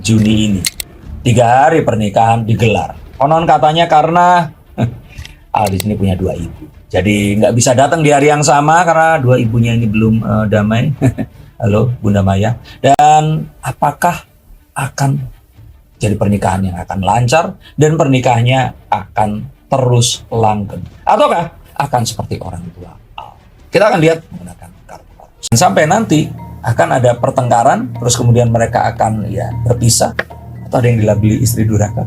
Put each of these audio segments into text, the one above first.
Juni ini. 3 hari pernikahan digelar. Konon katanya karena Al di sini punya 2 ibu. Jadi nggak bisa datang di hari yang sama karena 2 ibunya ini belum damai. Halo Bunda Maya. Dan apakah akan jadi pernikahan yang akan lancar dan pernikahannya akan terus langgeng? Ataukah akan seperti orang tua Al? Kita akan lihat menggunakan kartu-kartu. Sampai nanti akan ada pertengkaran, terus kemudian mereka akan berpisah. Atau ada yang dilabeli istri durhaka.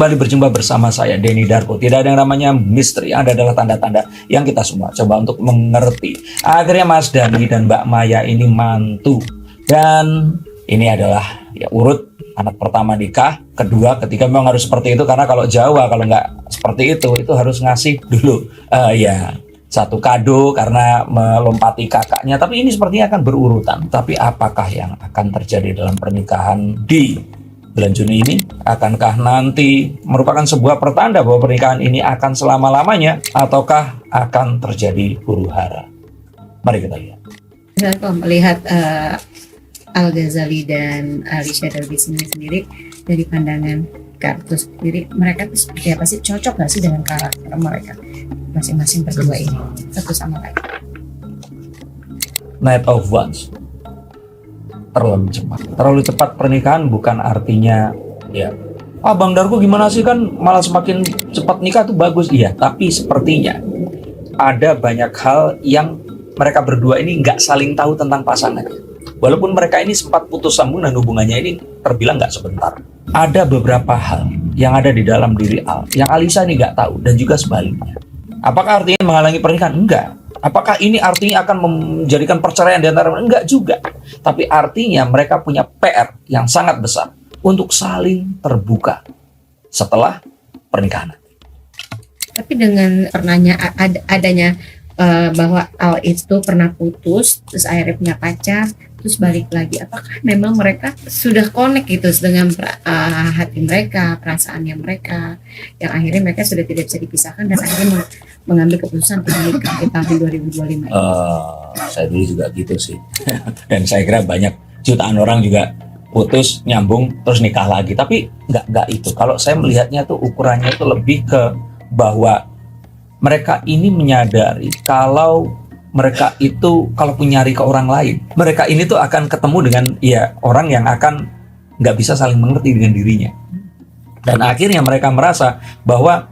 Kembali berjumpa bersama saya, Denny Darko. Tidak ada yang namanya misteri, ada adalah tanda-tanda yang kita semua coba untuk mengerti. Akhirnya Mas Dani dan Mbak Maya ini mantu. Dan ini adalah urut anak pertama nikah, kedua, ketiga memang harus seperti itu. Karena kalau Jawa, kalau nggak seperti itu harus ngasih dulu satu kado karena melompati kakaknya. Tapi ini sepertinya akan berurutan. Tapi apakah yang akan terjadi dalam pernikahan di bulan Juni ini? Akankah nanti merupakan sebuah pertanda bahwa pernikahan ini akan selama-lamanya, ataukah akan terjadi huru-hara? Mari kita lihat. Kalau melihat Al-Ghazali dan Alicia Darbisi sendiri dari pandangan kartu sendiri, mereka itu seperti apa sih? Cocok nggak sih dengan karakter mereka masing-masing berdua ini satu sama lain? Knight of Wands. Terlalu cepat pernikahan bukan artinya Bang Darko gimana sih, kan malah semakin cepat nikah tuh bagus. Iya, tapi sepertinya ada banyak hal yang mereka berdua ini nggak saling tahu tentang pasangan. Walaupun mereka ini sempat putus sambung dan hubungannya ini terbilang nggak sebentar. Ada beberapa hal yang ada di dalam diri Al yang Alisa ini nggak tahu, dan juga sebaliknya. Apakah artinya menghalangi pernikahan? Enggak. Apakah ini artinya akan menjadikan perceraian di antara mereka? Enggak juga. Tapi artinya mereka punya PR yang sangat besar untuk saling terbuka setelah pernikahan. Tapi dengan adanya bahwa Al itu pernah putus, terus akhirnya punya pacar, terus balik lagi, apakah memang mereka sudah connect gitu dengan hati mereka, perasaannya mereka, yang akhirnya mereka sudah tidak bisa dipisahkan dan akhirnya mengambil keputusan untuk menikah di tahun 2025 ini? Saya dulu juga gitu sih. Dan saya kira banyak jutaan orang juga putus, nyambung, terus nikah lagi. Tapi nggak itu. Kalau saya melihatnya tuh ukurannya itu lebih ke bahwa mereka ini menyadari kalau mereka itu kalau nyari ke orang lain, mereka ini tuh akan ketemu dengan orang yang akan nggak bisa saling mengerti dengan dirinya. Dan akhirnya mereka merasa bahwa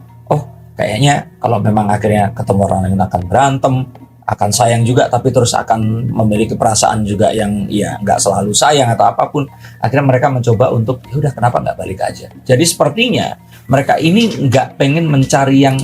kayaknya kalau memang akhirnya ketemu orang lain akan berantem, akan sayang juga, tapi terus akan memiliki perasaan juga yang nggak selalu sayang atau apapun. Akhirnya mereka mencoba untuk udah kenapa nggak balik aja. Jadi sepertinya mereka ini nggak pengen mencari yang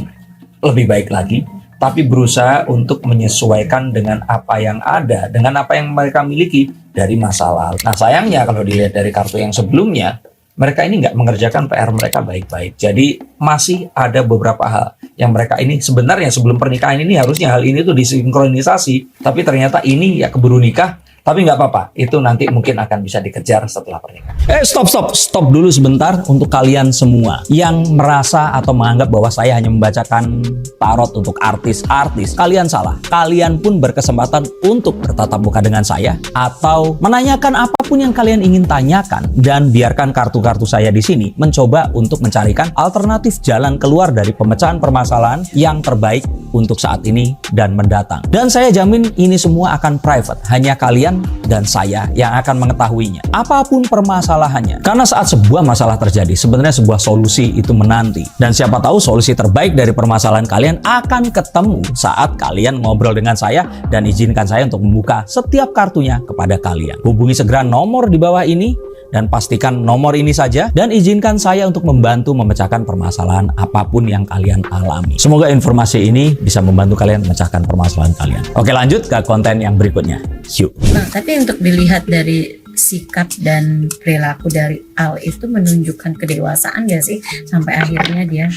lebih baik lagi, tapi berusaha untuk menyesuaikan dengan apa yang ada, dengan apa yang mereka miliki dari masa lalu. Nah sayangnya kalau dilihat dari kartu yang sebelumnya, mereka ini nggak mengerjakan PR mereka baik-baik. Jadi masih ada beberapa hal yang mereka ini sebenarnya sebelum pernikahan ini harusnya hal ini tuh disinkronisasi, tapi ternyata ini keburu nikah. Tapi nggak apa-apa, itu nanti mungkin akan bisa dikejar setelah pernikahan. Stop dulu sebentar untuk kalian semua yang merasa atau menganggap bahwa saya hanya membacakan tarot untuk artis-artis. Kalian salah. Kalian pun berkesempatan untuk bertatap muka dengan saya atau menanyakan apapun yang kalian ingin tanyakan, dan biarkan kartu-kartu saya di sini mencoba untuk mencarikan alternatif jalan keluar dari pemecahan permasalahan yang terbaik untuk saat ini dan mendatang. Dan saya jamin ini semua akan private, hanya kalian dan saya yang akan mengetahuinya apapun permasalahannya. Karena saat sebuah masalah terjadi, sebenarnya sebuah solusi itu menanti, dan siapa tahu solusi terbaik dari permasalahan kalian akan ketemu saat kalian ngobrol dengan saya, dan izinkan saya untuk membuka setiap kartunya kepada kalian. Hubungi segera nomor di bawah ini dan pastikan nomor ini saja, dan izinkan saya untuk membantu memecahkan permasalahan apapun yang kalian alami. Semoga informasi ini bisa membantu kalian memecahkan permasalahan kalian. Oke, lanjut ke konten yang berikutnya. Yuk. Nah, tapi untuk dilihat dari sikap dan perilaku dari Al itu menunjukkan kedewasaan gak sih sampai akhirnya dia?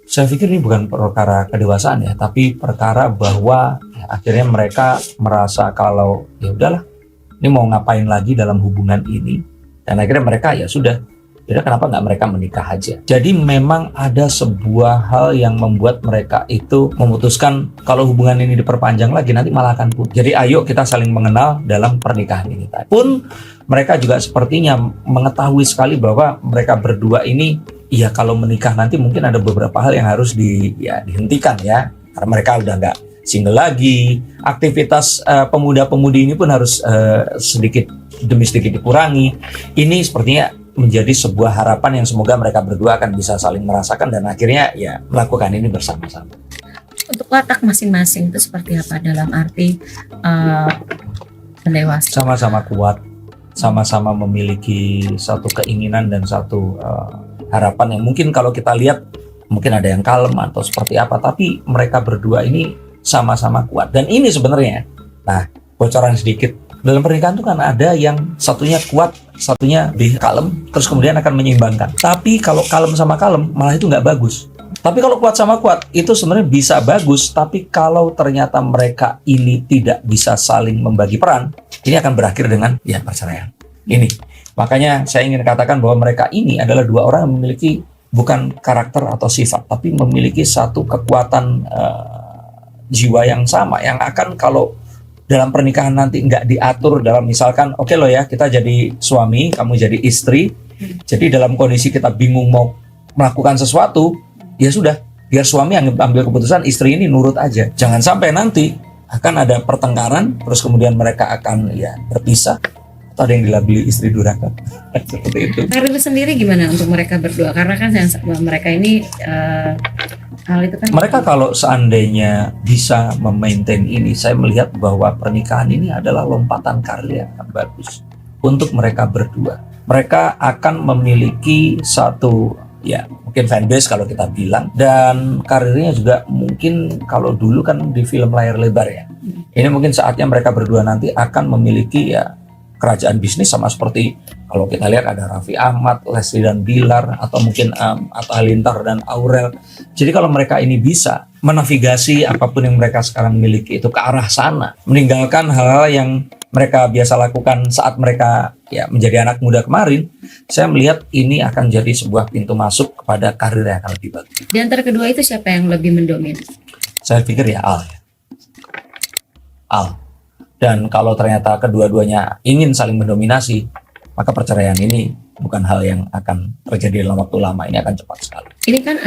Saya pikir ini bukan perkara kedewasaan tapi perkara bahwa akhirnya mereka merasa kalau ya udahlah, ini mau ngapain lagi dalam hubungan ini, dan akhirnya mereka ya sudah, kenapa nggak mereka menikah aja. Jadi memang ada sebuah hal yang membuat mereka itu memutuskan kalau hubungan ini diperpanjang lagi nanti malah akan putus. Jadi ayo kita saling mengenal dalam pernikahan ini. Pun mereka juga sepertinya mengetahui sekali bahwa mereka berdua ini ya kalau menikah nanti mungkin ada beberapa hal yang harus dihentikan ya, karena mereka udah nggak single lagi. Aktivitas pemuda-pemudi ini pun harus sedikit demi sedikit dikurangi. Ini sepertinya menjadi sebuah harapan yang semoga mereka berdua akan bisa saling merasakan dan akhirnya ya melakukan ini bersama-sama. Untuk watak masing-masing itu seperti apa dalam arti pendewasa? Sama-sama kuat, sama-sama memiliki satu keinginan dan satu harapan yang mungkin kalau kita lihat mungkin ada yang kalem atau seperti apa, tapi mereka berdua ini sama-sama kuat. Dan ini sebenarnya, nah bocoran sedikit, dalam pernikahan itu kan ada yang satunya kuat, satunya lebih kalem, terus kemudian akan menyeimbangkan. Tapi kalau kalem sama kalem malah itu nggak bagus. Tapi kalau kuat sama kuat itu sebenarnya bisa bagus, tapi kalau ternyata mereka ini tidak bisa saling membagi peran, ini akan berakhir dengan ya perceraian. Ini makanya saya ingin katakan bahwa mereka ini adalah dua orang yang memiliki bukan karakter atau sifat, tapi memiliki satu kekuatan jiwa yang sama, yang akan kalau dalam pernikahan nanti nggak diatur dalam misalkan oke loh ya kita jadi suami, kamu jadi istri, jadi dalam kondisi kita bingung mau melakukan sesuatu, ya sudah biar suami yang ambil keputusan, istri ini nurut aja. Jangan sampai nanti akan ada pertengkaran, terus kemudian mereka akan ya berpisah, atau ada yang dilabeli istri durhaka. Seperti itu. Karir sendiri gimana untuk mereka berdua? Karena kan mereka ini hal itu kan. Mereka kalau seandainya bisa memaintain ini, saya melihat bahwa pernikahan ini adalah lompatan karir yang bagus untuk mereka berdua. Mereka akan memiliki satu ya mungkin fanbase kalau kita bilang, dan karirnya juga mungkin kalau dulu kan di film layar lebar ya. Ini mungkin saatnya mereka berdua nanti akan memiliki ya kerajaan bisnis sama seperti kalau kita lihat ada Raffi Ahmad, Leslie dan Bilar, atau mungkin Atta Halilintar dan Aurel. Jadi kalau mereka ini bisa menavigasi apapun yang mereka sekarang miliki itu ke arah sana, meninggalkan hal-hal yang mereka biasa lakukan saat mereka ya menjadi anak muda kemarin, saya melihat ini akan jadi sebuah pintu masuk kepada karir yang akan lebih bagus. Di antara kedua itu siapa yang lebih mendominasi? Saya pikir ya Al. Dan kalau ternyata kedua-duanya ingin saling mendominasi, maka perceraian ini bukan hal yang akan terjadi dalam waktu lama, ini akan cepat sekali. Ini kan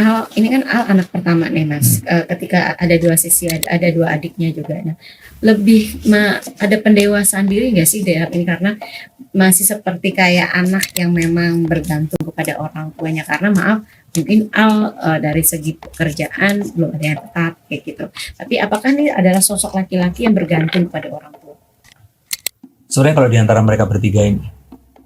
Al anak pertama nih Mas. Ketika ada dua sisi, ada dua adiknya juga. Nah, lebih ada pendewasaan diri nggak sih dalam ini, karena masih seperti kayak anak yang memang bergantung kepada orang tuanya, karena maaf mungkin Al dari segi pekerjaan belum ada yang tetap kayak gitu. Tapi apakah ini adalah sosok laki-laki yang bergantung kepada orang tua? Sebenarnya kalau di antara mereka bertiga ini,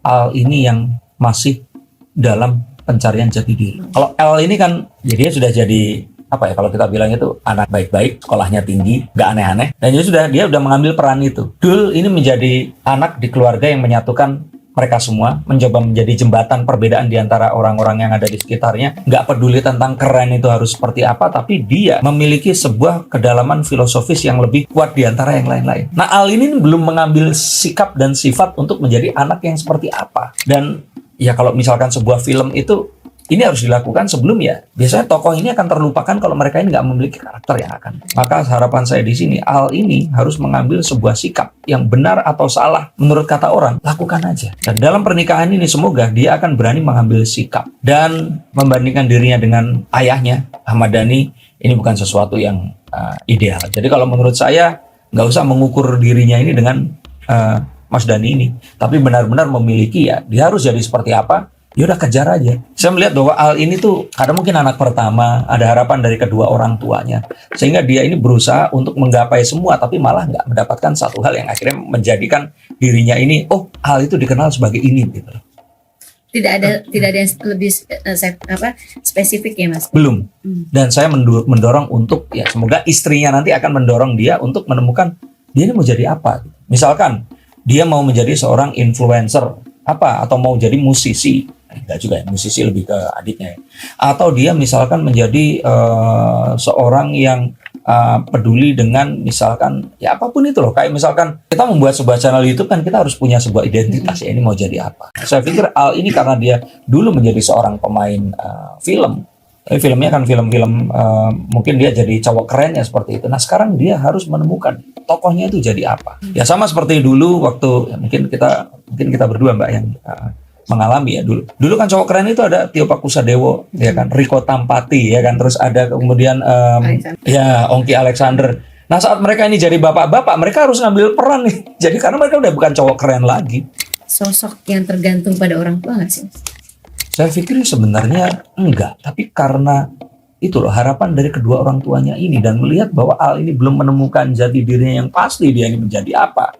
Al ini yang masih dalam pencarian jati diri. Kalau L ini kan dia sudah jadi apa ya, kalau kita bilang itu anak baik-baik, sekolahnya tinggi, nggak aneh-aneh, dan dia udah mengambil peran itu. Dul ini menjadi anak di keluarga yang menyatukan mereka semua, mencoba menjadi jembatan perbedaan di antara orang-orang yang ada di sekitarnya. Nggak peduli tentang keren itu harus seperti apa, tapi dia memiliki sebuah kedalaman filosofis yang lebih kuat di antara yang lain-lain. Nah, Al ini belum mengambil sikap dan sifat untuk menjadi anak yang seperti apa. Dan ya kalau misalkan sebuah film itu, ini harus dilakukan sebelum ya. Biasanya tokoh ini akan terlupakan kalau mereka ini nggak memiliki karakter yang akan. Maka harapan saya di sini, Al ini harus mengambil sebuah sikap yang benar atau salah menurut kata orang, lakukan aja. Dan dalam pernikahan ini semoga dia akan berani mengambil sikap dan membandingkan dirinya dengan ayahnya, Ahmad Dhani. Ini bukan sesuatu yang ideal. Jadi kalau menurut saya nggak usah mengukur dirinya ini dengan Mas Dhani ini, tapi benar-benar memiliki ya, dia harus jadi seperti apa. Ya udah kejar aja. Saya melihat bahwa Al ini tuh karena mungkin anak pertama, ada harapan dari kedua orang tuanya, sehingga dia ini berusaha untuk menggapai semua, tapi malah nggak mendapatkan satu hal yang akhirnya menjadikan dirinya ini, oh Al itu dikenal sebagai ini gitu. Tidak ada yang lebih spesifik ya Mas? Belum. Dan saya mendorong untuk ya semoga istrinya nanti akan mendorong dia untuk menemukan dia ini mau jadi apa. Misalkan dia mau menjadi seorang influencer apa, atau mau jadi musisi, enggak juga ya, musisi lebih ke adiknya ya. Atau dia misalkan menjadi seorang yang peduli dengan misalkan ya apapun itu loh, kayak misalkan kita membuat sebuah channel YouTube kan kita harus punya sebuah identitas ya, ini mau jadi apa. Saya pikir Al ini karena dia dulu menjadi seorang pemain film. Filmnya kan film-film mungkin dia jadi cowok keren ya seperti itu. Nah sekarang dia harus menemukan tokohnya itu jadi apa. Ya sama seperti dulu waktu ya, mungkin kita berdua Mbak yang mengalami ya dulu. Dulu kan cowok keren itu ada Tio Pakusadewo, ya kan, Riko Tampati, ya kan, terus ada kemudian ya Ongki Alexander. Nah saat mereka ini jadi bapak-bapak, mereka harus ngambil peran nih. Jadi karena mereka udah bukan cowok keren lagi. Sosok yang tergantung pada orang tua nggak sih? Saya pikir sebenarnya enggak, tapi karena itu loh harapan dari kedua orang tuanya ini dan melihat bahwa Al ini belum menemukan jati dirinya yang pasti dia ini menjadi apa.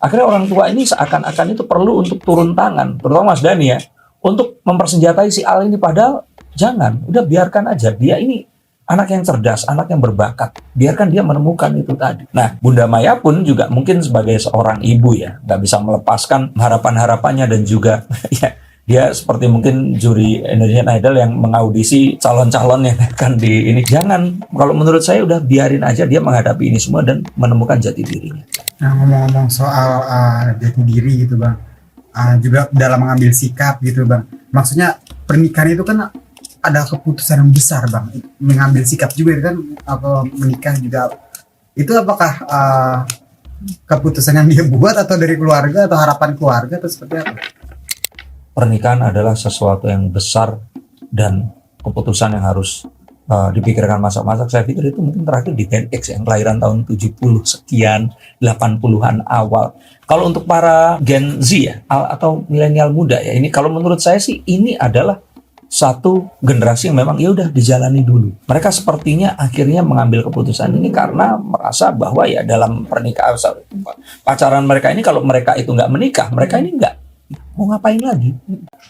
Akhirnya orang tua ini seakan-akan itu perlu untuk turun tangan, terutama Mas Dhani ya, untuk mempersenjatai si Al ini, padahal jangan, udah biarkan aja, dia ini anak yang cerdas, anak yang berbakat, biarkan dia menemukan itu tadi. Nah, Bunda Maya pun juga mungkin sebagai seorang ibu ya, nggak bisa melepaskan harapan-harapannya dan juga ya, dia seperti mungkin juri Indonesian Idol yang mengaudisi calon-calon yang akan di ini. Jangan, kalau menurut saya udah biarin aja dia menghadapi ini semua dan menemukan jati dirinya. Nah, ngomong-ngomong soal jati diri gitu Bang, juga dalam mengambil sikap gitu Bang. Maksudnya pernikahan itu kan ada keputusan yang besar Bang. Mengambil sikap juga kan, apa menikah juga. Itu apakah keputusan yang dia buat atau dari keluarga atau harapan keluarga atau seperti apa? Pernikahan adalah sesuatu yang besar dan keputusan yang harus dipikirkan masak-masak. Saya pikir itu mungkin terakhir di Gen X yang kelahiran tahun 70 sekian, 80-an awal. Kalau untuk para Gen Z ya, atau milenial muda ya, ini kalau menurut saya sih ini adalah satu generasi yang memang ya udah dijalani dulu. Mereka sepertinya akhirnya mengambil keputusan ini karena merasa bahwa ya dalam pernikahan pacaran mereka ini, kalau mereka itu nggak menikah, mereka ini nggak mau ngapain lagi?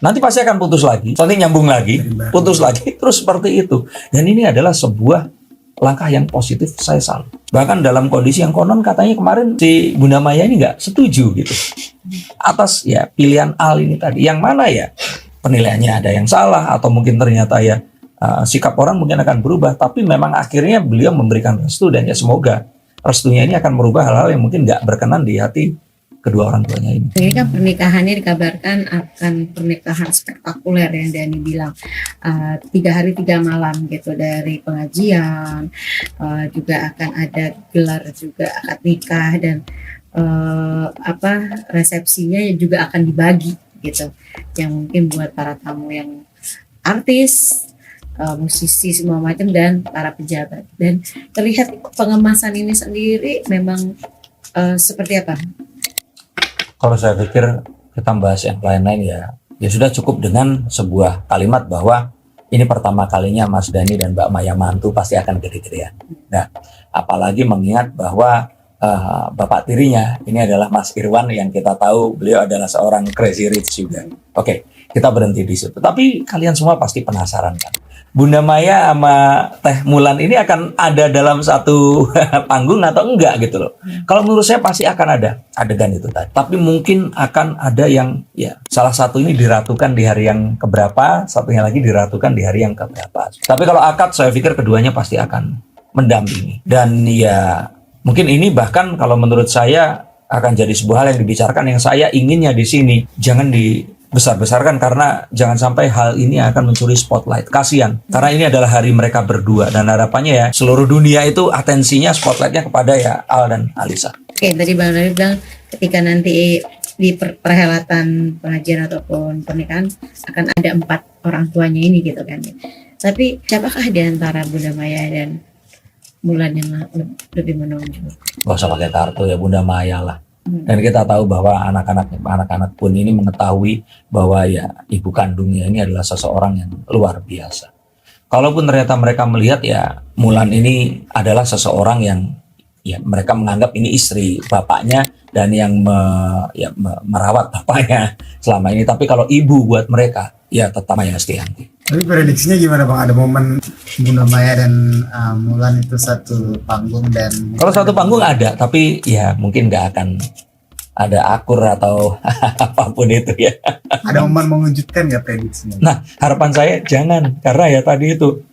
Nanti pasti akan putus lagi, nanti nyambung lagi, putus lagi, terus seperti itu. Dan ini adalah sebuah langkah yang positif, saya salut. Bahkan dalam kondisi yang konon katanya kemarin si Bunda Maya ini nggak setuju gitu atas ya pilihan Al ini tadi. Yang mana ya penilaiannya ada yang salah atau mungkin ternyata ya sikap orang mungkin akan berubah. Tapi memang akhirnya beliau memberikan restu dan ya semoga restunya ini akan merubah hal-hal yang mungkin nggak berkenan di hati kedua orang tuanya ini. Ini kan pernikahannya dikabarkan akan pernikahan spektakuler yang Dhani bilang 3 hari 3 malam gitu, dari pengajian juga akan ada gelar juga akad nikah dan resepsinya juga akan dibagi gitu, yang mungkin buat para tamu yang artis, musisi semua macam dan para pejabat. Dan terlihat pengemasan ini sendiri memang seperti apa? Kalau saya pikir kita bahas yang lain-lain ya sudah cukup dengan sebuah kalimat bahwa ini pertama kalinya Mas Dhani dan Mbak Maya mantu pasti akan gede-gedean. Nah, apalagi mengingat bahwa bapak tirinya ini adalah Mas Irwan yang kita tahu beliau adalah seorang crazy rich juga. Oke, kita berhenti di situ. Tapi kalian semua pasti penasaran kan? Bunda Maya sama Teh Mulan ini akan ada dalam satu panggung atau enggak gitu loh. Kalau menurut saya pasti akan ada adegan itu tadi. Tapi mungkin akan ada yang ya salah satu ini diratukan di hari yang keberapa, satunya lagi diratukan di hari yang keberapa. Tapi kalau akad saya pikir keduanya pasti akan mendampingi. Dan ya mungkin ini bahkan kalau menurut saya akan jadi sebuah hal yang dibicarakan yang saya inginnya di sini. Jangan dibesar-besarkan karena jangan sampai hal ini akan mencuri spotlight. Kasian. Karena ini adalah hari mereka berdua dan harapannya ya seluruh dunia itu atensinya spotlightnya kepada ya Al dan Alisa. Oke, tadi Bang Dhani bilang ketika nanti di perhelatan pengajian ataupun pernikahan akan ada 4 orang tuanya ini gitu kan. Tapi siapakah di antara Bunda Maya dan Mulan yang lebih menonjol? Gak usah pakai kartu ya, Bunda Maya lah. Dan kita tahu bahwa anak-anak pun ini mengetahui bahwa ya ibu kandungnya ini adalah seseorang yang luar biasa. Kalaupun ternyata mereka melihat ya Mulan ini adalah seseorang yang ya mereka menganggap ini istri bapaknya dan yang merawat bapaknya selama ini. Tapi kalau ibu buat mereka ya tetap Maya Estianty. Tapi prediksinya gimana Bang? Ada momen Bunda Maya dan Mulan itu satu panggung dan... Kalau satu panggung ada, tapi ya mungkin nggak akan ada akur atau apapun itu ya. Ada momen mengejutkan nggak prediksinya? Nah, harapan saya jangan, karena ya tadi itu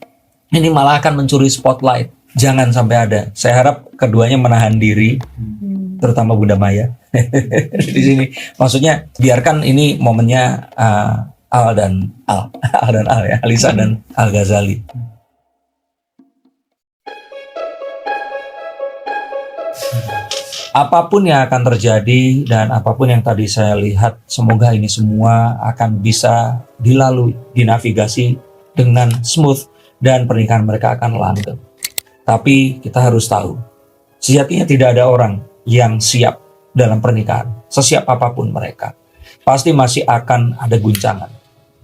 ini malah akan mencuri spotlight. Jangan sampai ada. Saya harap keduanya menahan diri, terutama Bunda Maya di sini. Maksudnya biarkan ini momennya Al dan Al ya, Alisa dan Al Ghazali. Apapun yang akan terjadi dan apapun yang tadi saya lihat, semoga ini semua akan bisa dilalui, dinavigasi dengan smooth dan pernikahan mereka akan langgeng. Tapi kita harus tahu, sejatinya tidak ada orang yang siap dalam pernikahan, sesiap apapun mereka. Pasti masih akan ada guncangan,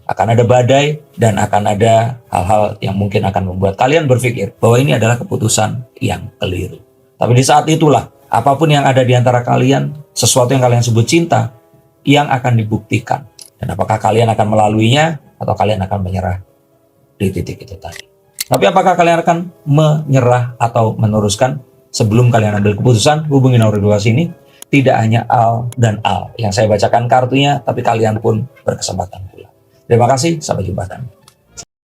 akan ada badai, dan akan ada hal-hal yang mungkin akan membuat kalian berpikir bahwa ini adalah keputusan yang keliru. Tapi di saat itulah, apapun yang ada di antara kalian, sesuatu yang kalian sebut cinta, yang akan dibuktikan. Dan apakah kalian akan melaluinya, atau kalian akan menyerah di titik itu tadi. Tapi apakah kalian akan menyerah atau meneruskan? Sebelum kalian ambil keputusan, hubungi nomor 2 sini. Tidak hanya Al dan Al yang saya bacakan kartunya, tapi kalian pun berkesempatan pula. Terima kasih, sampai jumpa.